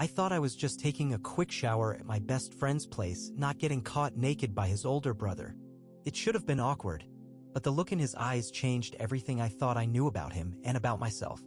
I thought I was just taking a quick shower at my best friend's place, not getting caught naked by his older brother. It should have been awkward, but the look in his eyes changed everything I thought I knew about him and about myself.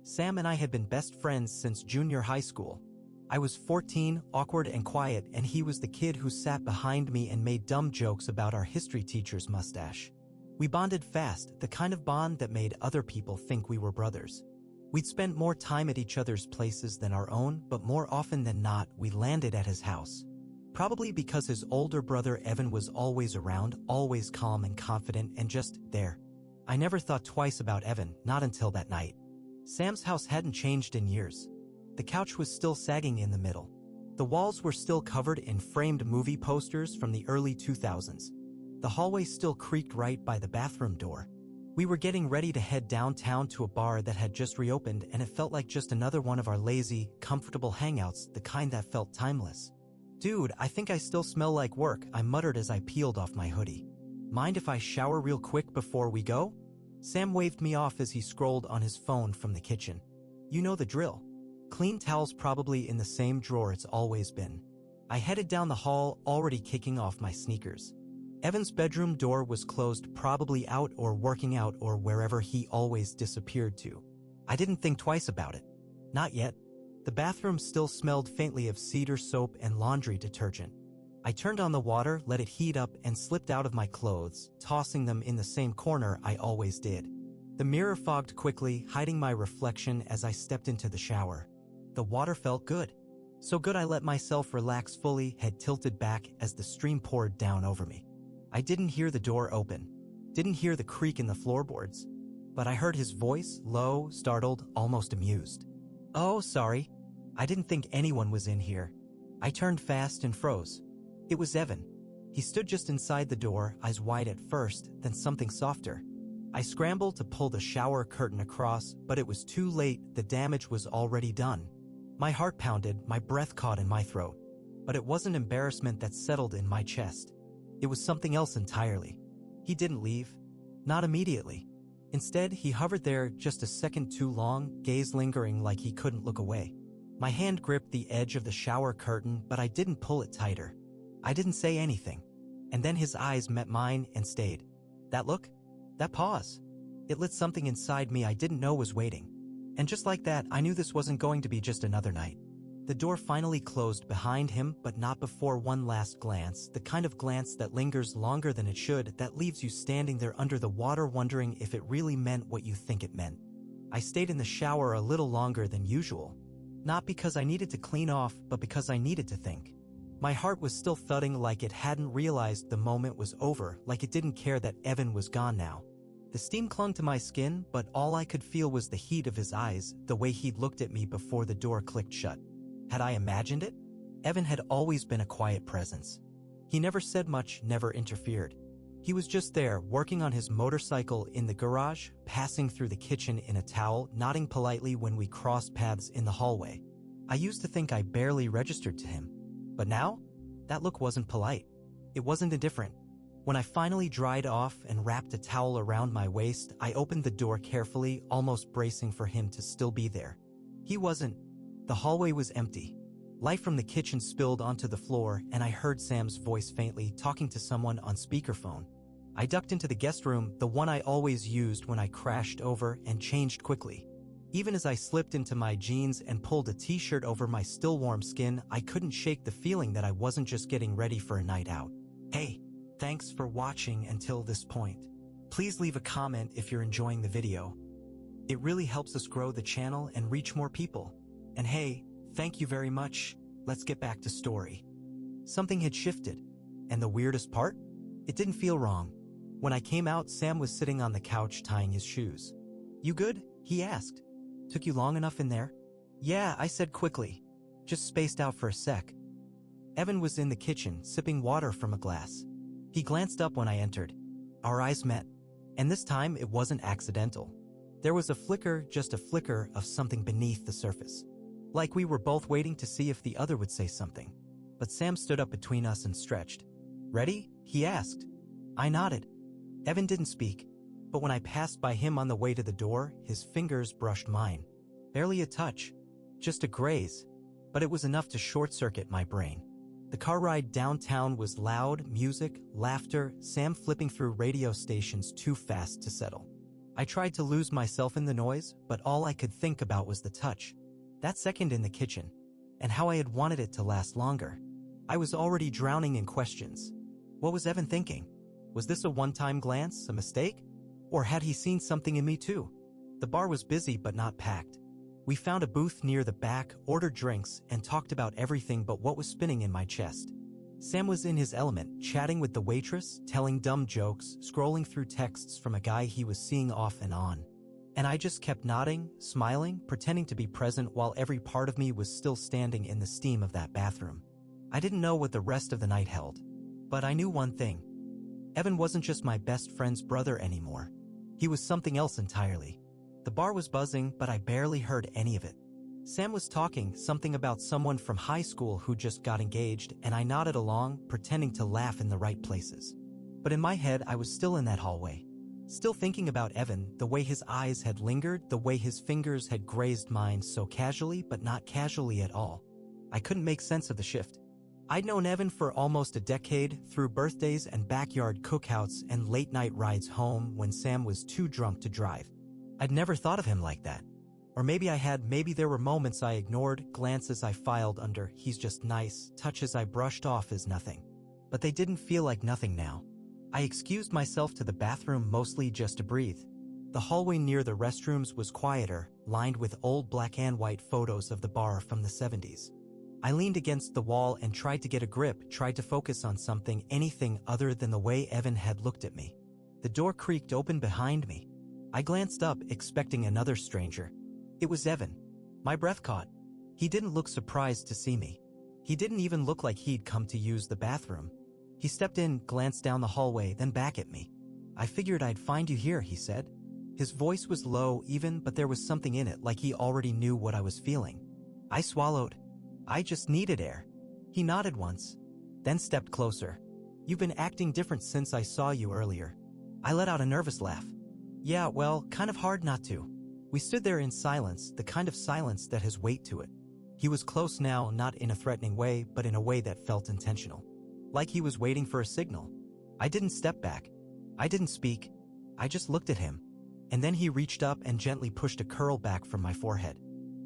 Sam and I had been best friends since junior high school. I was 14, awkward and quiet, and he was the kid who sat behind me and made dumb jokes about our history teacher's mustache. We bonded fast, the kind of bond that made other people think we were brothers. We'd spent more time at each other's places than our own, but more often than not, we landed at his house. Probably because his older brother Evan was always around, always calm and confident and just there. I never thought twice about Evan, not until that night. Sam's house hadn't changed in years. The couch was still sagging in the middle. The walls were still covered in framed movie posters from the early 2000s. The hallway still creaked right by the bathroom door. We were getting ready to head downtown to a bar that had just reopened, and it felt like just another one of our lazy, comfortable hangouts, the kind that felt timeless. "Dude, I think I still smell like work," I muttered as I peeled off my hoodie. "Mind if I shower real quick before we go?" Sam waved me off as he scrolled on his phone from the kitchen. "You know the drill. Clean towels probably in the same drawer it's always been." I headed down the hall, already kicking off my sneakers. Evan's bedroom door was closed, probably out or working out or wherever he always disappeared to. I didn't think twice about it. Not yet. The bathroom still smelled faintly of cedar soap and laundry detergent. I turned on the water, let it heat up, and slipped out of my clothes, tossing them in the same corner I always did. The mirror fogged quickly, hiding my reflection as I stepped into the shower. The water felt good. So good I let myself relax fully, head tilted back as the stream poured down over me. I didn't hear the door open, didn't hear the creak in the floorboards, but I heard his voice, low, startled, almost amused. "Oh, sorry. I didn't think anyone was in here." I turned fast and froze. It was Evan. He stood just inside the door, eyes wide at first, then something softer. I scrambled to pull the shower curtain across, but it was too late, the damage was already done. My heart pounded, my breath caught in my throat. But it wasn't embarrassment that settled in my chest. It was something else entirely. He didn't leave. Not immediately. Instead, he hovered there just a second too long, gaze lingering like he couldn't look away. My hand gripped the edge of the shower curtain, but I didn't pull it tighter. I didn't say anything. And then his eyes met mine and stayed. That look? That pause? It lit something inside me I didn't know was waiting. And just like that, I knew this wasn't going to be just another night. The door finally closed behind him, but not before one last glance, the kind of glance that lingers longer than it should, that leaves you standing there under the water wondering if it really meant what you think it meant. I stayed in the shower a little longer than usual. Not because I needed to clean off, but because I needed to think. My heart was still thudding like it hadn't realized the moment was over, like it didn't care that Evan was gone now. The steam clung to my skin, but all I could feel was the heat of his eyes, the way he'd looked at me before the door clicked shut. Had I imagined it? Evan had always been a quiet presence. He never said much, never interfered. He was just there, working on his motorcycle in the garage, passing through the kitchen in a towel, nodding politely when we crossed paths in the hallway. I used to think I barely registered to him. But now? That look wasn't polite. It wasn't indifferent. When I finally dried off and wrapped a towel around my waist, I opened the door carefully, almost bracing for him to still be there. He wasn't. The hallway was empty. Light from the kitchen spilled onto the floor, and I heard Sam's voice faintly, talking to someone on speakerphone. I ducked into the guest room, the one I always used when I crashed over, and changed quickly. Even as I slipped into my jeans and pulled a t-shirt over my still warm skin, I couldn't shake the feeling that I wasn't just getting ready for a night out. Hey, thanks for watching until this point. Please leave a comment if you're enjoying the video. It really helps us grow the channel and reach more people. And hey, thank you very much. Let's get back to story. Something had shifted. And the weirdest part? It didn't feel wrong. When I came out, Sam was sitting on the couch tying his shoes. "You good?" he asked. "Took you long enough in there?" "Yeah," I said quickly. "Just spaced out for a sec." Evan was in the kitchen, sipping water from a glass. He glanced up when I entered. Our eyes met. And this time, it wasn't accidental. There was a flicker, just a flicker, of something beneath the surface. Like we were both waiting to see if the other would say something. But Sam stood up between us and stretched. "Ready?" he asked. I nodded. Evan didn't speak, but when I passed by him on the way to the door, his fingers brushed mine. Barely a touch. Just a graze. but it was enough to short-circuit my brain. The car ride downtown was loud, music, laughter, Sam flipping through radio stations too fast to settle. I tried to lose myself in the noise, but all I could think about was the touch. That second in the kitchen, and how I had wanted it to last longer. I was already drowning in questions. What was Evan thinking? Was this a one-time glance, a mistake? Or had he seen something in me too? The bar was busy but not packed. We found a booth near the back, ordered drinks, and talked about everything but what was spinning in my chest. Sam was in his element, chatting with the waitress, telling dumb jokes, scrolling through texts from a guy he was seeing off and on. And I just kept nodding, smiling, pretending to be present while every part of me was still standing in the steam of that bathroom. I didn't know what the rest of the night held. But I knew one thing. Evan wasn't just my best friend's brother anymore. He was something else entirely. The bar was buzzing, but I barely heard any of it. Sam was talking, something about someone from high school who just got engaged, and I nodded along, pretending to laugh in the right places. But in my head, I was still in that hallway. Still thinking about Evan, the way his eyes had lingered, the way his fingers had grazed mine so casually but not casually at all. I couldn't make sense of the shift. I'd known Evan for almost a decade, through birthdays and backyard cookouts and late-night rides home when Sam was too drunk to drive. I'd never thought of him like that. Or maybe I had, maybe there were moments I ignored, glances I filed under, he's just nice, touches I brushed off as nothing. But they didn't feel like nothing now. I excused myself to the bathroom mostly just to breathe. The hallway near the restrooms was quieter, lined with old black and white photos of the bar from the 70s. I leaned against the wall and tried to get a grip, tried to focus on something, anything other than the way Evan had looked at me. The door creaked open behind me. I glanced up, expecting another stranger. It was Evan. My breath caught. He didn't look surprised to see me. He didn't even look like he'd come to use the bathroom. He stepped in, glanced down the hallway, then back at me. I figured I'd find you here, he said. His voice was low, even, but there was something in it, like he already knew what I was feeling. I swallowed. I just needed air. He nodded once, then stepped closer. You've been acting different since I saw you earlier. I let out a nervous laugh. Yeah, well, kind of hard not to. We stood there in silence, the kind of silence that has weight to it. He was close now, not in a threatening way, but in a way that felt intentional. Like he was waiting for a signal. I didn't step back. I didn't speak. I just looked at him. And then he reached up and gently pushed a curl back from my forehead.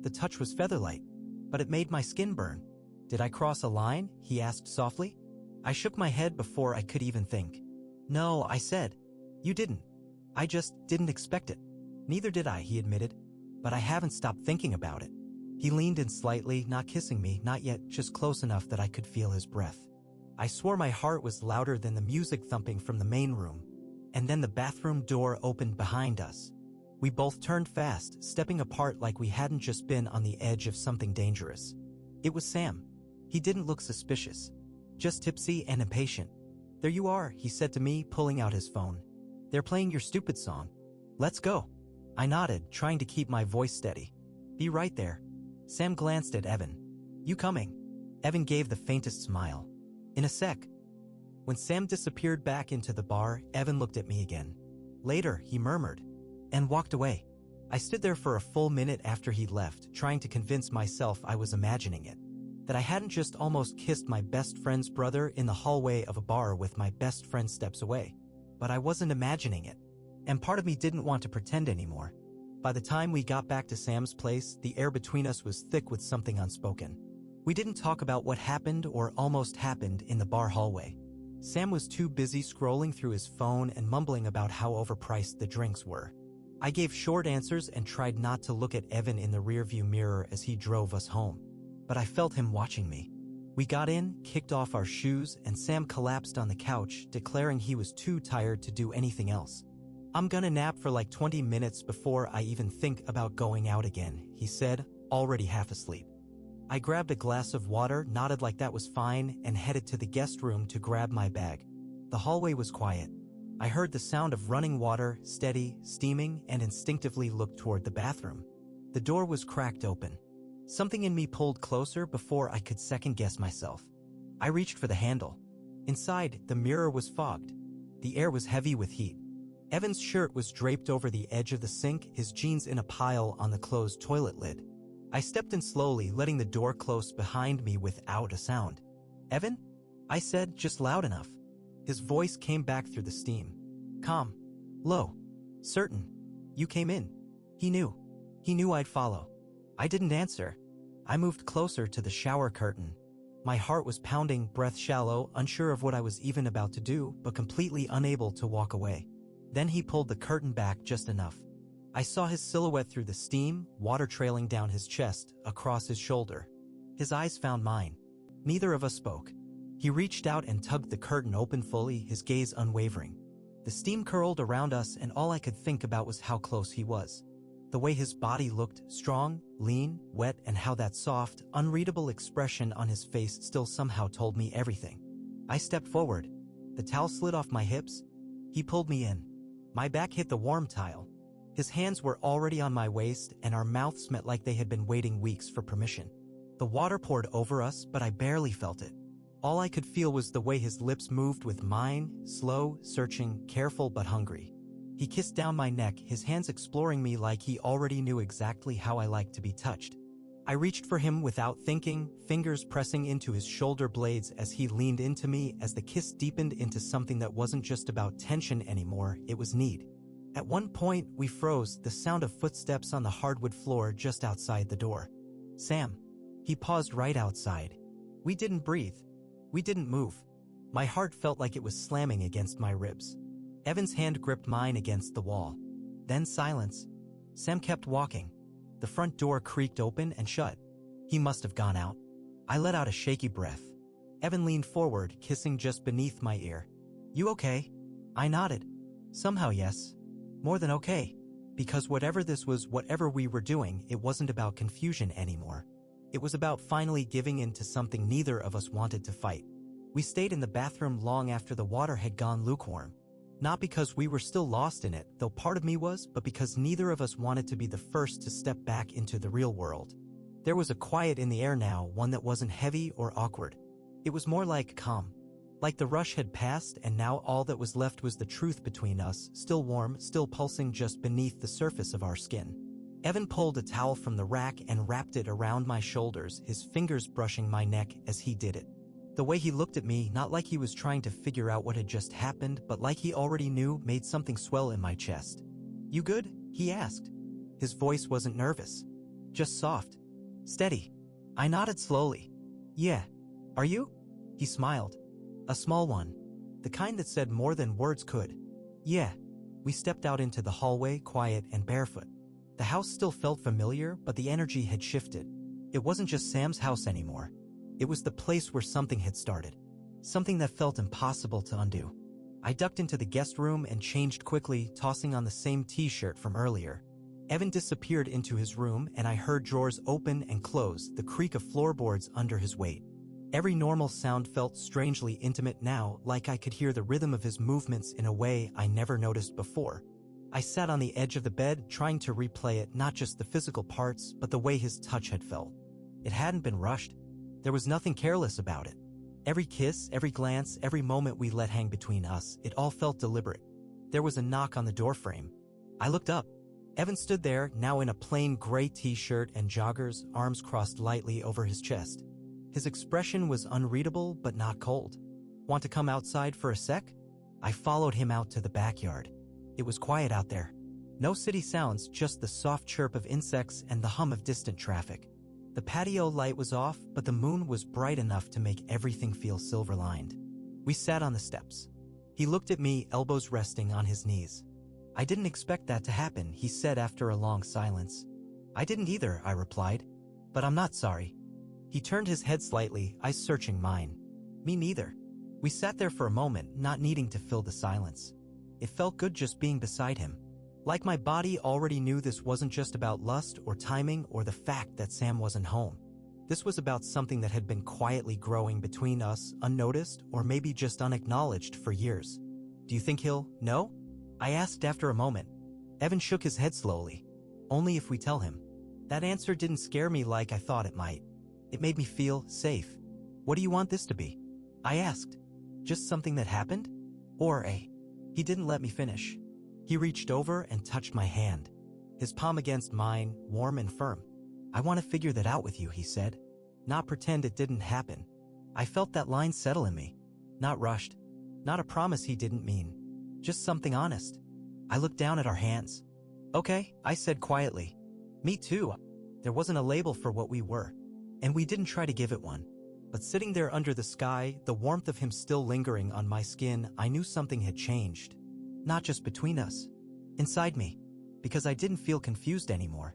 The touch was featherlight, but it made my skin burn. Did I cross a line? He asked softly. I shook my head before I could even think. No, I said. You didn't. I just didn't expect it. Neither did I, he admitted. But I haven't stopped thinking about it. He leaned in slightly, not kissing me, not yet, just close enough that I could feel his breath. I swore my heart was louder than the music thumping from the main room. And then the bathroom door opened behind us. We both turned fast, stepping apart like we hadn't just been on the edge of something dangerous. It was Sam. He didn't look suspicious. Just tipsy and impatient. There you are, he said to me, pulling out his phone. They're playing your stupid song. Let's go. I nodded, trying to keep my voice steady. Be right there. Sam glanced at Evan. You coming? Evan gave the faintest smile. In a sec. When Sam disappeared back into the bar, Evan looked at me again. Later, he murmured. And walked away. I stood there for a full minute after he left, trying to convince myself I was imagining it. That I hadn't just almost kissed my best friend's brother in the hallway of a bar with my best friend steps away. But I wasn't imagining it. And part of me didn't want to pretend anymore. By the time we got back to Sam's place, the air between us was thick with something unspoken. We didn't talk about what happened or almost happened in the bar hallway. Sam was too busy scrolling through his phone and mumbling about how overpriced the drinks were. I gave short answers and tried not to look at Evan in the rearview mirror as he drove us home. But I felt him watching me. We got in, kicked off our shoes, and Sam collapsed on the couch, declaring he was too tired to do anything else. I'm gonna nap for like 20 minutes before I even think about going out again, he said, already half asleep. I grabbed a glass of water, nodded like that was fine, and headed to the guest room to grab my bag. The hallway was quiet. I heard the sound of running water, steady, steaming, and instinctively looked toward the bathroom. The door was cracked open. Something in me pulled closer before I could second-guess myself. I reached for the handle. Inside, the mirror was fogged. The air was heavy with heat. Evan's shirt was draped over the edge of the sink, his jeans in a pile on the closed toilet lid. I stepped in slowly, letting the door close behind me without a sound. "Evan?" I said, just loud enough. His voice came back through the steam. Calm. Low. Certain. "You came in." He knew. He knew I'd follow. I didn't answer. I moved closer to the shower curtain. My heart was pounding, breath shallow, unsure of what I was even about to do, but completely unable to walk away. Then he pulled the curtain back just enough. I saw his silhouette through the steam, water trailing down his chest, across his shoulder. His eyes found mine. Neither of us spoke. He reached out and tugged the curtain open fully, his gaze unwavering. The steam curled around us, and all I could think about was how close he was. The way his body looked, strong, lean, wet, and how that soft, unreadable expression on his face still somehow told me everything. I stepped forward. The towel slid off my hips. He pulled me in. My back hit the warm tile. His hands were already on my waist, and our mouths met like they had been waiting weeks for permission. The water poured over us, but I barely felt it. All I could feel was the way his lips moved with mine, slow, searching, careful but hungry. He kissed down my neck, his hands exploring me like he already knew exactly how I liked to be touched. I reached for him without thinking, fingers pressing into his shoulder blades as he leaned into me. As the kiss deepened into something that wasn't just about tension anymore, it was need. At one point, we froze, the sound of footsteps on the hardwood floor just outside the door. "Sam." He paused right outside. We didn't breathe. We didn't move. My heart felt like it was slamming against my ribs. Evan's hand gripped mine against the wall. Then silence. Sam kept walking. The front door creaked open and shut. He must have gone out. I let out a shaky breath. Evan leaned forward, kissing just beneath my ear. "You okay?" I nodded. Somehow yes. More than okay. Because whatever this was, whatever we were doing, it wasn't about confusion anymore. It was about finally giving in to something neither of us wanted to fight. We stayed in the bathroom long after the water had gone lukewarm. Not because we were still lost in it, though part of me was, but because neither of us wanted to be the first to step back into the real world. There was a quiet in the air now, one that wasn't heavy or awkward. It was more like calm. Like the rush had passed, and now all that was left was the truth between us, still warm, still pulsing just beneath the surface of our skin. Evan pulled a towel from the rack and wrapped it around my shoulders, his fingers brushing my neck as he did it. The way he looked at me, not like he was trying to figure out what had just happened, but like he already knew, made something swell in my chest. "You good?" he asked. His voice wasn't nervous. Just soft. Steady. I nodded slowly. "Yeah. Are you?" He smiled. A small one. The kind that said more than words could. "Yeah." We stepped out into the hallway, quiet and barefoot. The house still felt familiar, but the energy had shifted. It wasn't just Sam's house anymore. It was the place where something had started. Something that felt impossible to undo. I ducked into the guest room and changed quickly, tossing on the same t-shirt from earlier. Evan disappeared into his room, and I heard drawers open and close, the creak of floorboards under his weight. Every normal sound felt strangely intimate now, like I could hear the rhythm of his movements in a way I never noticed before. I sat on the edge of the bed, trying to replay it, not just the physical parts, but the way his touch had felt. It hadn't been rushed. There was nothing careless about it. Every kiss, every glance, every moment we let hang between us, it all felt deliberate. There was a knock on the doorframe. I looked up. Evan stood there, now in a plain gray t-shirt and joggers, arms crossed lightly over his chest. His expression was unreadable but not cold. "Want to come outside for a sec?" I followed him out to the backyard. It was quiet out there. No city sounds, just the soft chirp of insects and the hum of distant traffic. The patio light was off, but the moon was bright enough to make everything feel silver-lined. We sat on the steps. He looked at me, elbows resting on his knees. "I didn't expect that to happen," he said after a long silence. "I didn't either," I replied. "But I'm not sorry." He turned his head slightly, eyes searching mine. "Me neither." We sat there for a moment, not needing to fill the silence. It felt good just being beside him. Like my body already knew this wasn't just about lust or timing or the fact that Sam wasn't home. This was about something that had been quietly growing between us, unnoticed or maybe just unacknowledged for years. "Do you think he'll know?" I asked after a moment. Evan shook his head slowly. "Only if we tell him." That answer didn't scare me like I thought it might. It made me feel safe. "What do you want this to be?" I asked. "Just something that happened? Or a..." He didn't let me finish. He reached over and touched my hand. His palm against mine, warm and firm. I want to figure that out with you, he said. Not pretend it didn't happen. I felt that line settle in me. Not rushed. Not a promise he didn't mean. Just something honest. I looked down at our hands. Okay, I said quietly. Me too. There wasn't a label for what we were, and we didn't try to give it one. But sitting there under the sky, the warmth of him still lingering on my skin, I knew something had changed. Not just between us. Inside me. Because I didn't feel confused anymore.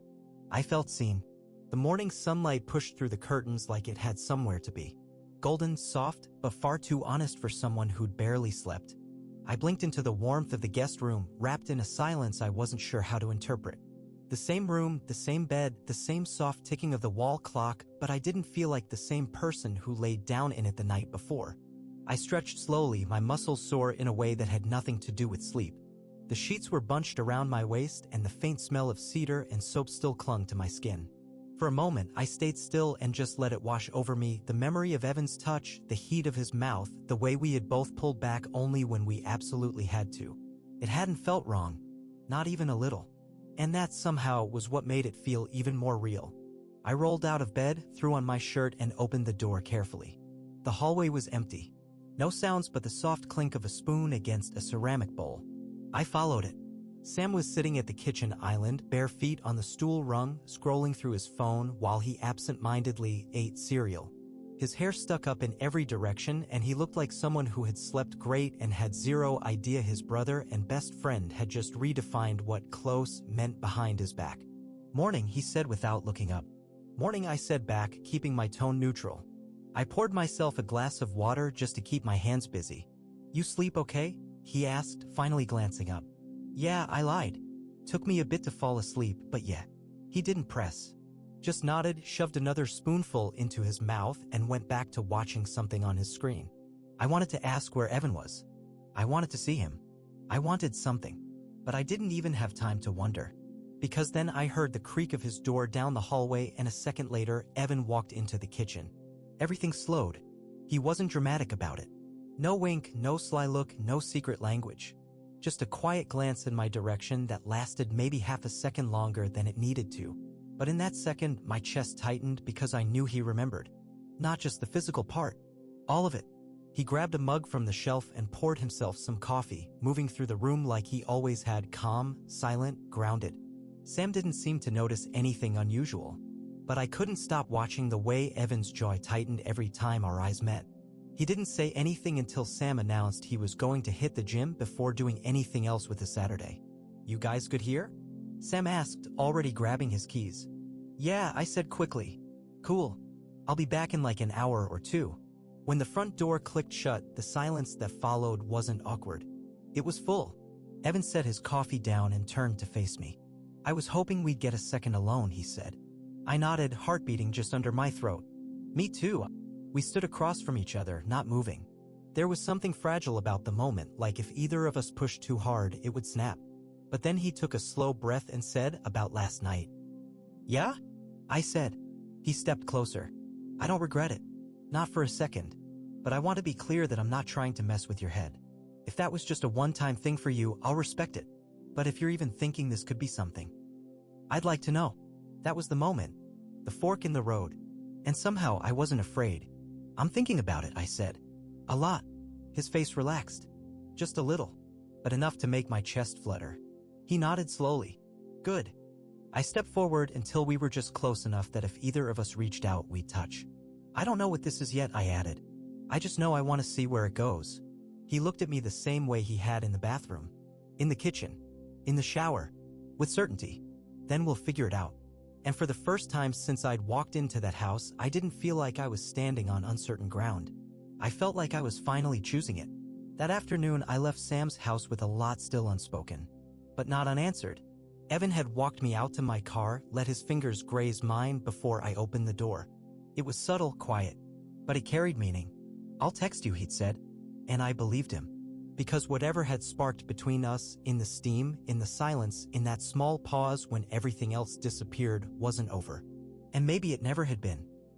I felt seen. The morning sunlight pushed through the curtains like it had somewhere to be. Golden, soft, but far too honest for someone who'd barely slept. I blinked into the warmth of the guest room, wrapped in a silence I wasn't sure how to interpret. The same room, the same bed, the same soft ticking of the wall clock, but I didn't feel like the same person who laid down in it the night before. I stretched slowly, my muscles sore in a way that had nothing to do with sleep. The sheets were bunched around my waist, and the faint smell of cedar and soap still clung to my skin. For a moment, I stayed still and just let it wash over me, the memory of Evan's touch, the heat of his mouth, the way we had both pulled back only when we absolutely had to. It hadn't felt wrong. Not even a little. And that somehow was what made it feel even more real. I rolled out of bed, threw on my shirt, and opened the door carefully. The hallway was empty. No sounds but the soft clink of a spoon against a ceramic bowl. I followed it. Sam was sitting at the kitchen island, bare feet on the stool rung, scrolling through his phone while he absent-mindedly ate cereal. His hair stuck up in every direction, and he looked like someone who had slept great and had zero idea his brother and best friend had just redefined what close meant behind his back. Morning, he said without looking up. Morning, I said back, keeping my tone neutral. I poured myself a glass of water just to keep my hands busy. You sleep okay? He asked, finally glancing up. Yeah, I lied. Took me a bit to fall asleep, but yeah. He didn't press. Just nodded, shoved another spoonful into his mouth, and went back to watching something on his screen. I wanted to ask where Evan was. I wanted to see him. I wanted something. But I didn't even have time to wonder. Because then I heard the creak of his door down the hallway, and a second later, Evan walked into the kitchen. Everything slowed. He wasn't dramatic about it. No wink, no sly look, no secret language. Just a quiet glance in my direction that lasted maybe half a second longer than it needed to. But in that second, my chest tightened because I knew he remembered. Not just the physical part. All of it. He grabbed a mug from the shelf and poured himself some coffee, moving through the room like he always had, calm, silent, grounded. Sam didn't seem to notice anything unusual. But I couldn't stop watching the way Evan's jaw tightened every time our eyes met. He didn't say anything until Sam announced he was going to hit the gym before doing anything else with the Saturday. You guys good here? Sam asked, already grabbing his keys. Yeah, I said quickly. Cool. I'll be back in like an hour or two. When the front door clicked shut, the silence that followed wasn't awkward. It was full. Evan set his coffee down and turned to face me. I was hoping we'd get a second alone, he said. I nodded, heart beating just under my throat. Me too. We stood across from each other, not moving. There was something fragile about the moment, like if either of us pushed too hard, it would snap. But then he took a slow breath and said, about last night. Yeah? I said. He stepped closer. I don't regret it. Not for a second. But I want to be clear that I'm not trying to mess with your head. If that was just a one-time thing for you, I'll respect it. But if you're even thinking this could be something, I'd like to know. That was the moment. The fork in the road. And somehow I wasn't afraid. I'm thinking about it, I said. A lot. His face relaxed. Just a little. But enough to make my chest flutter. He nodded slowly. Good. I stepped forward until we were just close enough that if either of us reached out, we'd touch. I don't know what this is yet, I added. I just know I want to see where it goes. He looked at me the same way he had in the bathroom. In the kitchen. In the shower. With certainty. Then we'll figure it out. And for the first time since I'd walked into that house, I didn't feel like I was standing on uncertain ground. I felt like I was finally choosing it. That afternoon, I left Sam's house with a lot still unspoken. But not unanswered. Evan had walked me out to my car, let his fingers graze mine before I opened the door. It was subtle, quiet. But it carried meaning. I'll text you, he'd said. And I believed him. Because whatever had sparked between us, in the steam, in the silence, in that small pause when everything else disappeared, wasn't over. And maybe it never had been.